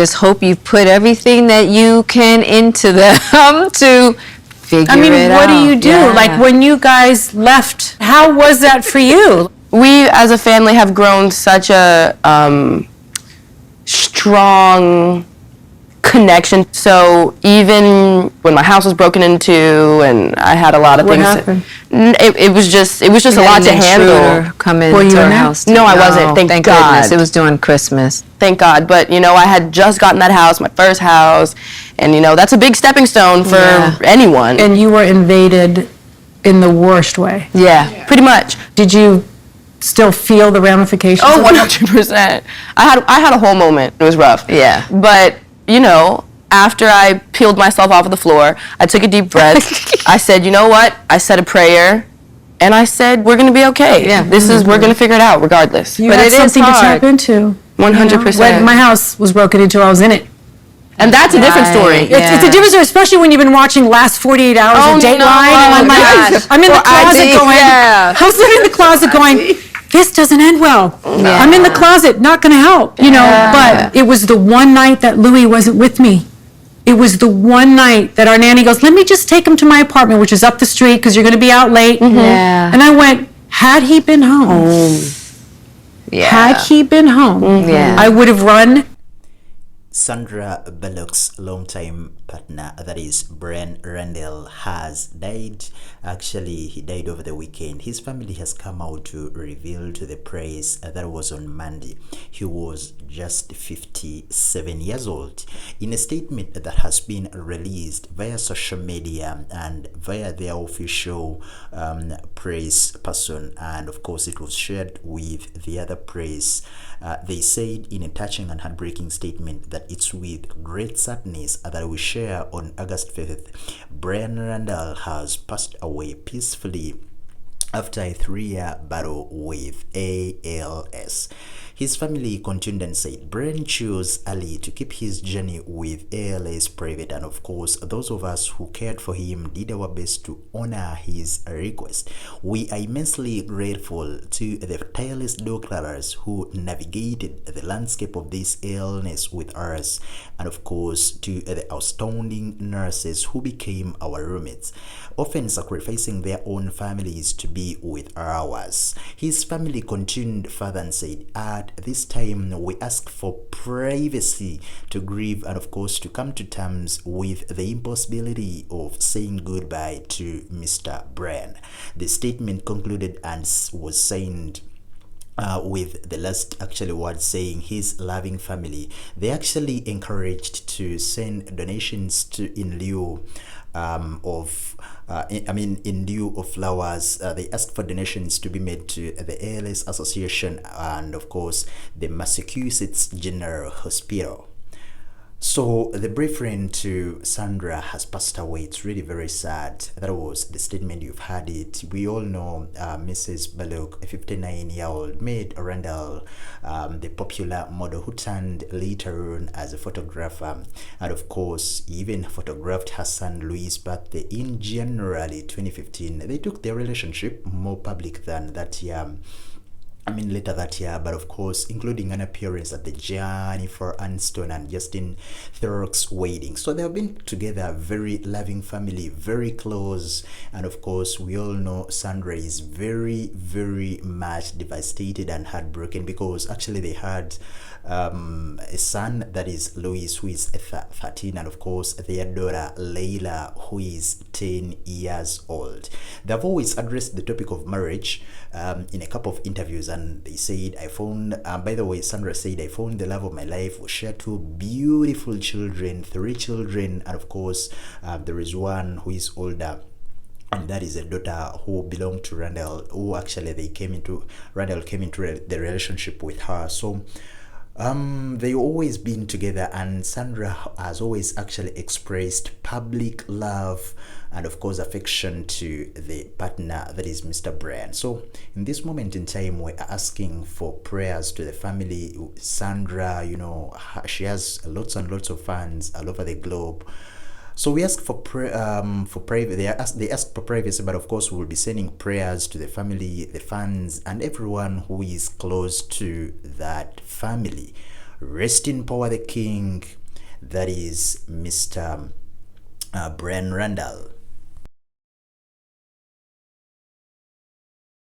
Just hope you put everything that you can into them to figure it out. What do you do? Yeah. Like when you guys left, how was that for you? We as a family have grown such a strong connection. So even when my house was broken into and I had a lot of What things, happened? It was just a lot to handle. Come Were you into our in there? house. No, I wasn't. Thank God. goodness. It was during Christmas. Thank God. But I had just gotten that house, my first house, and that's a big stepping stone for anyone. And you were invaded in the worst way. Yeah, pretty much. Did you still feel the ramifications? Oh, of it? 100%. I had a whole moment. It was rough. Yeah. But after I peeled myself off of the floor, I took a deep breath. I said, you know what? I said a prayer, and I said, we're going to be okay. Yeah. We're going to figure it out regardless. You But had it is something to hard. tap into. 100%. When my house was broken into, I was in it. And that's a different story. Right. It's a different story, especially when you've been watching last 48 hours Oh, of Dateline, no. and I'm like, Gosh. I'm in the Well, I closet think- going, yeah. I was sitting in the closet going, this doesn't end well. Yeah. I'm in the closet, not going to help, But it was the one night that Louis wasn't with me. It was the one night that our nanny goes, let me just take him to my apartment, which is up the street because you're going to be out late. Yeah. And I went, had he been home, Yeah. had he been home, Yeah. I would have run. Sandra Bullock's longtime partner, that is Bryan Randall, has died. Actually, he died over the weekend. His family has come out to reveal to the press that was on Monday. He was just 57 years old. In a statement that has been released via social media and via their official press person, and of course it was shared with the other press, they said in a touching and heartbreaking statement that it's with great sadness that we share on August 5th, Bryan Randall has passed away peacefully after a 3-year battle with ALS. His family continued and said Bryan chose early to keep his journey with ALS private, and of course those of us who cared for him did our best to honor his request. We are immensely grateful to the tireless doctors who navigated the landscape of this illness with us, and of course to the astounding nurses who became our roommates, often sacrificing their own families to be with ours. His family continued further and said, at this time we ask for privacy to grieve and of course to come to terms with the impossibility of saying goodbye to Mr. Bryan. The statement concluded and was signed with the last word saying his loving family. They actually encouraged to send donations to in lieu of flowers. They asked for donations to be made to the ALS Association and of course the Massachusetts General Hospital. So the boyfriend to Sandra has passed away. It's really very sad. That was the statement. You've heard it. We all know Mrs. Bullock, a 59-year-old, made Randall the popular model who turned later on as a photographer, and of course even photographed her son Louis' birthday in January 2015. They took their relationship more public than that year. Later that year, but of course including an appearance at the Jennifer Aniston and Justin Theroux wedding. So they have been together, very loving family, very close, and of course we all know Sandra is very, very much devastated and heartbroken because actually they had a son, that is Louis, who is 13, and of course their daughter Layla, who is 10 years old. They've always addressed the topic of marriage in a couple of interviews, and they said, I found, by the way, Sandra said, I found the love of my life. We share 2 beautiful children, 3 children, and of course there is one who is older, and that is a daughter who belonged to Randall, who actually Randall came into the relationship with her. So they always been together, and Sandra has always actually expressed public love and of course affection to the partner, that is Mr. Bryan. So in this moment in time, we're asking for prayers to the family. Sandra, she has lots and lots of fans all over the globe. So we ask for privacy. They ask for privacy, but of course we'll be sending prayers to the family, the fans, and everyone who is close to that family. Rest in power the king, that is Mr. Bryan Randall.